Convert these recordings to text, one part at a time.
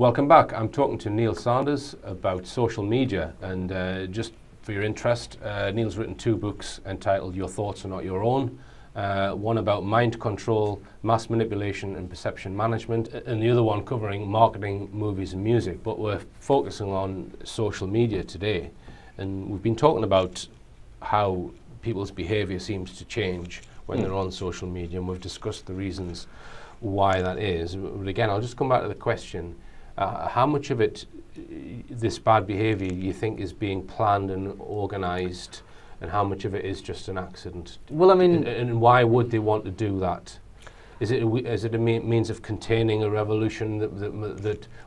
Welcome back. I'm talking to Neil Sanders about social media, and just for your interest, Neil's written 2 books entitled Your Thoughts Are Not Your Own. One about mind control, mass manipulation and perception management, and the other one covering marketing, movies and music. But we're focusing on social media today, and we've been talking about how people's behaviour seems to change when they're on social media, and we've discussed the reasons why that is. But again, I'll just come back to the question, how much of it, this bad behaviour, you think is being planned and organised, and how much of it is just an accident? Well, I mean... And why would they want to do that? Is it a means of containing a revolution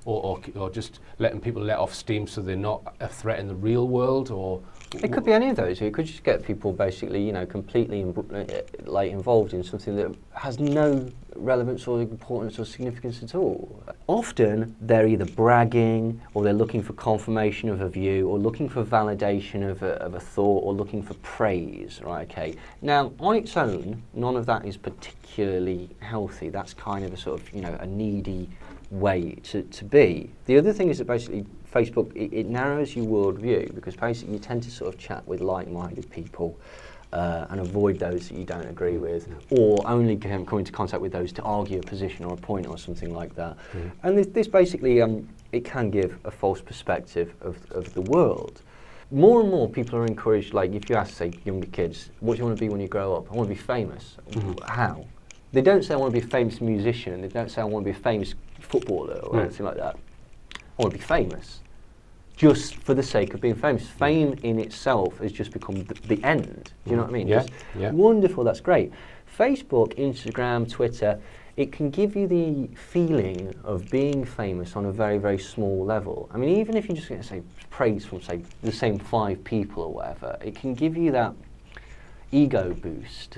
or just letting people let off steam so they're not a threat in the real world? Or it could be any of those. It could just get people basically, you know, completely involved in something that has no relevance or importance or significance at all. Often they're either bragging, or they're looking for confirmation of a view, or looking for validation of a thought, or looking for praise, right? Okay. Now, on its own, none of that is particularly healthy. That's kind of a sort of, you know, a needy way to be. The other thing is that basically Facebook, it narrows your worldview, because basically you tend to sort of chat with like-minded people and avoid those that you don't agree with, or only come into contact with those to argue a position or a point or something like that. And this basically, it can give a false perspective of the world. More and more people are encouraged, like if you ask, say, younger kids, what do you want to be when you grow up? I want to be famous. How? They don't say I want to be a famous musician, they don't say I want to be a famous footballer or anything like that. I want to be famous, just for the sake of being famous. Fame in itself has just become the end. Do you know what I mean? Yeah. Wonderful, that's great. Facebook, Instagram, Twitter, it can give you the feeling of being famous on a very, very small level. I mean, even if you're just going to say praise from, say, the same 5 people or whatever, it can give you that ego boost.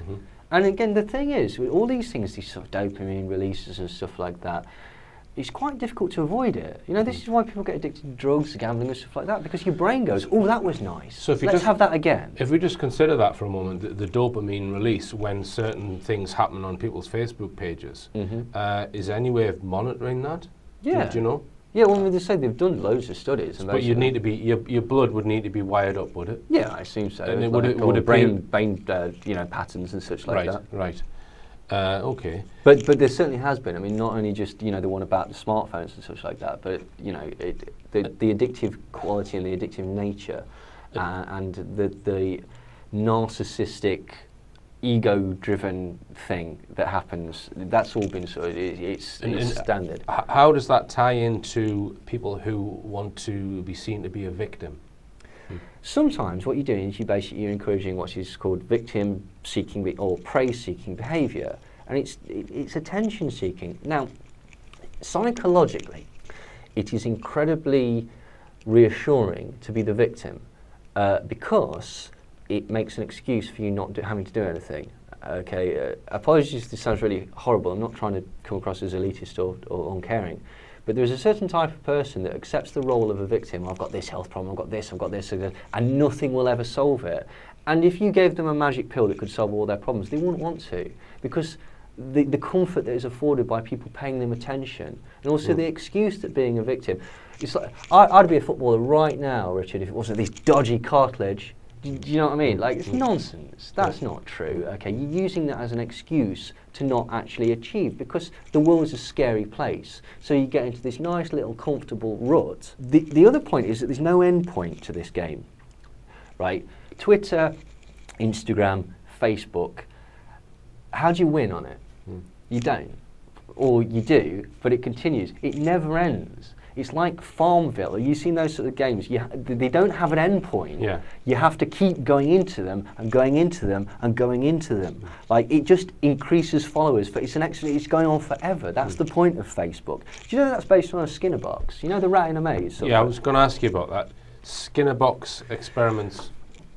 And again, the thing is, with all these things, these sort of dopamine releases and stuff like that, it's quite difficult to avoid it. You know, this is why people get addicted to drugs, gambling and stuff like that, because your brain goes, oh, that was nice, so if let's have that again. If we just consider that for a moment, the dopamine release when certain things happen on people's Facebook pages, is there any way of monitoring that? Yeah. Do you know? Yeah, well, they say they've done loads of studies. And but you need to be, your blood would need to be wired up, would it? Yeah, I assume so. And would it brain you know, patterns and such like that. Right. Okay. But there certainly has been. I mean, not only just, you know, the one about the smartphones and such like that, but, you know, the addictive quality and the addictive nature and the narcissistic, ego-driven thing that happens, that's all been sort of, it's standard. How does that tie into people who want to be seen to be a victim? Sometimes what you're doing is you're encouraging what is called victim-seeking or praise-seeking behaviour, and it's attention-seeking. Now, psychologically, it is incredibly reassuring to be the victim because it makes an excuse for you not having to do anything. Okay, apologies if this sounds really horrible. I'm not trying to come across as elitist or uncaring. But there's a certain type of person that accepts the role of a victim. I've got this health problem, I've got this, and nothing will ever solve it. And if you gave them a magic pill that could solve all their problems, they wouldn't want to, because the comfort that is afforded by people paying them attention, and also the excuse that being a victim. It's like, I'd be a footballer right now, Richard, if it wasn't this dodgy cartilage. Do you know what I mean? Like, it's nonsense. That's not true. Okay, you're using that as an excuse to not actually achieve, because the world's a scary place. So you get into this nice little comfortable rut. The other point is that there's no end point to this game, right? Twitter, Instagram, Facebook. How do you win on it? You don't, or you do, but it continues. It never ends. It's like Farmville. You've seen those sort of games. They don't have an end point. Yeah. You have to keep going into them and going into them and going into them. Like, it just increases followers. But it's going on forever. That's the point of Facebook. Do you know that's based on a Skinner box? You know the rat in a maze? Yeah, I was going to ask you about that. Skinner box experiments.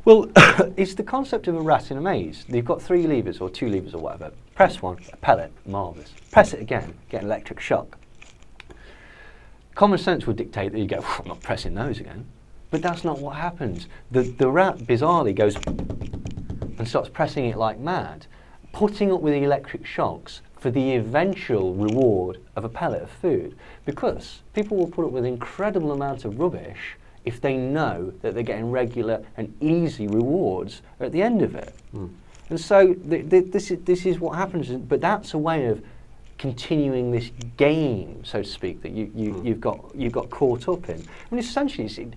Well, it's the concept of a rat in a maze. You've got 3 levers or 2 levers or whatever. Press one, a pellet, marvellous. Press it again, get an electric shock. Common sense would dictate that you go, I'm not pressing those again. But that's not what happens. The rat bizarrely goes and starts pressing it like mad, putting up with the electric shocks for the eventual reward of a pellet of food, because people will put up with incredible amounts of rubbish if they know that they're getting regular and easy rewards at the end of it. And so this is what happens, but that's a way of continuing this game, so to speak, that you've got caught up in. I mean, essentially,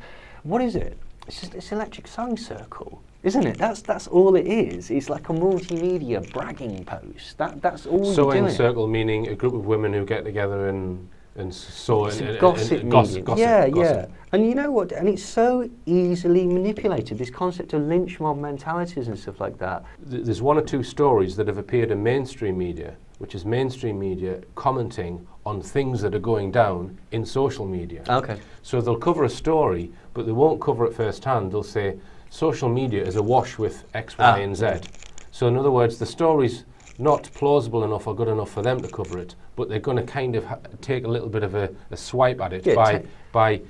what is it? It's electric sewing circle, isn't it? That's all it is. It's like a multimedia bragging post. That's all. Sewing circle meaning a group of women who get together and sew and gossip. Gossip. Yeah. And you know what? And it's so easily manipulated. This concept of lynch mob mentalities and stuff like that. There's one or two stories that have appeared in mainstream media, which is mainstream media commenting on things that are going down in social media. Okay. So they'll cover a story, but they won't cover it firsthand. They'll say social media is awash with X, Y, and Z. So in other words, the story's not plausible enough or good enough for them to cover it, but they're going to kind of take a little bit of a swipe at it by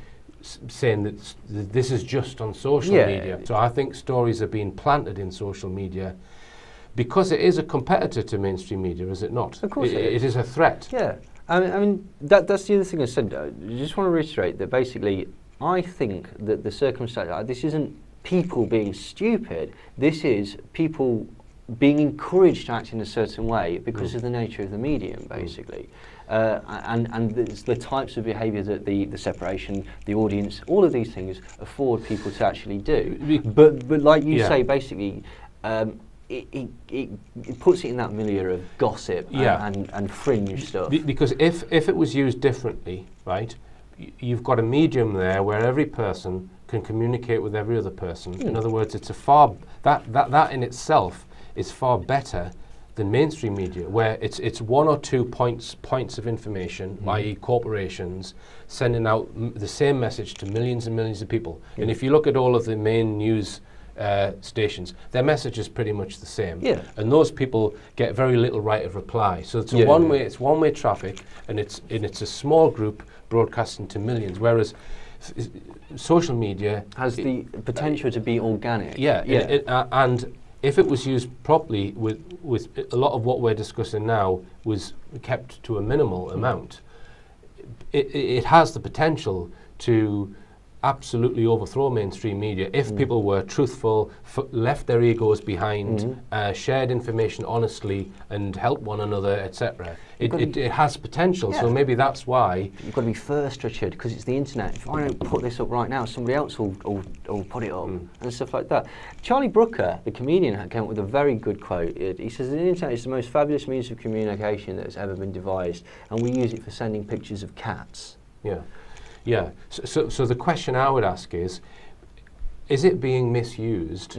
saying that this is just on social media. So I think stories are being planted in social media because it is a competitor to mainstream media, is it not? Of course it is a threat. Yeah. I mean that's the other thing I said. I just want to reiterate that basically I think that the circumstance, this isn't people being stupid, this is people being encouraged to act in a certain way because of the nature of the medium, basically. And it's the types of behaviour that the separation, the audience, all of these things afford people to actually do. But like you say, basically, it puts it in that milieu of gossip and fringe stuff. Because if it was used differently, right, you've got a medium there where every person can communicate with every other person. In other words, it's that in itself is far better than mainstream media, where it's one or two points of information, i.e. corporations, sending out the same message to millions and millions of people. And if you look at all of the main news stations, their message is pretty much the same. And those people get very little right of reply. So it's one-way traffic, and it's a small group broadcasting to millions, whereas social media has the potential to be organic. And if it was used properly, with a lot of what we're discussing now was kept to a minimal amount, it has the potential to absolutely overthrow mainstream media if people were truthful, left their egos behind, shared information honestly, and helped one another, etc. It has potential, so maybe that's why. You've got to be first, Richard, because it's the internet. If I don't put this up right now, somebody else will put it up and stuff like that. Charlie Brooker, the comedian, came up with a very good quote. He says, the internet is the most fabulous means of communication that has ever been devised, and we use it for sending pictures of cats. Yeah. So the question I would ask is it being misused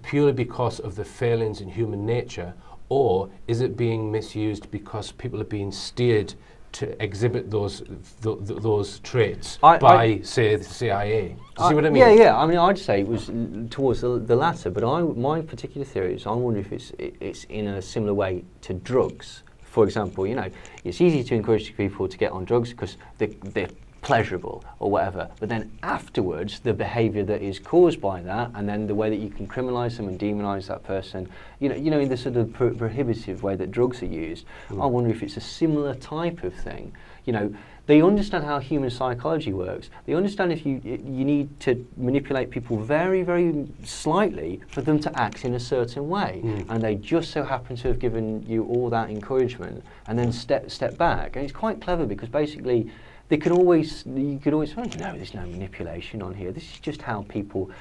purely because of the failings in human nature, or is it being misused because people are being steered to exhibit those traits by, say, the CIA? Do you see what I mean? Yeah. I mean, I'd say it was towards the latter, but my particular theory is I wonder if it's in a similar way to drugs. For example, you know, it's easy to encourage people to get on drugs because they're pleasurable or whatever, but then afterwards the behaviour that is caused by that, and then the way that you can criminalise them and demonise that person, you know, in the sort of prohibitive way that drugs are used. I wonder if it's a similar type of thing. You know, they understand how human psychology works. They understand if you need to manipulate people very, very slightly for them to act in a certain way, and they just so happen to have given you all that encouragement and then step back. And it's quite clever because basically you could always say, no, there's no manipulation on here. This is just how people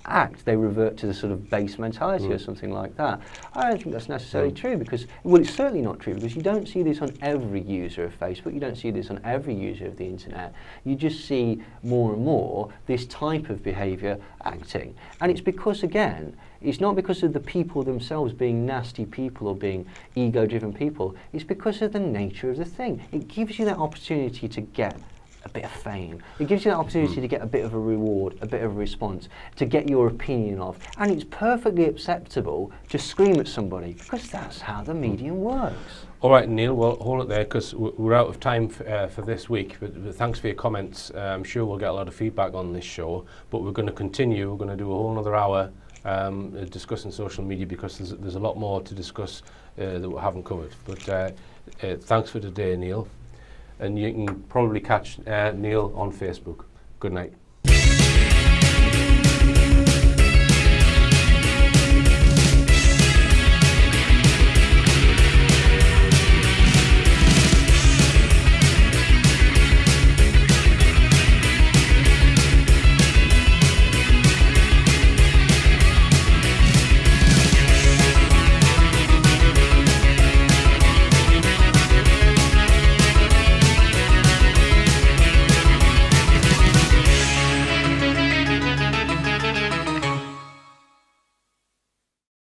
act. They revert to the sort of base mentality or something like that. I don't think that's necessarily true because, well, it's certainly not true because you don't see this on every user of Facebook. You don't see this on every user of the internet. You just see more and more this type of behaviour acting. And it's because, again, it's not because of the people themselves being nasty people or being ego-driven people. It's because of the nature of the thing. It gives you that opportunity to get a bit of fame. It gives you that opportunity to get a bit of a reward, a bit of a response, to get your opinion of. And it's perfectly acceptable to scream at somebody because that's how the medium works. All right, Neil, well, hold it there because we're out of time for this week. But thanks for your comments. I'm sure we'll get a lot of feedback on this show, but we're going to continue. We're going to do a whole another hour discussing social media because there's a lot more to discuss that we haven't covered. But Thanks for today, Neil. And you can probably catch Neil on Facebook. Good night.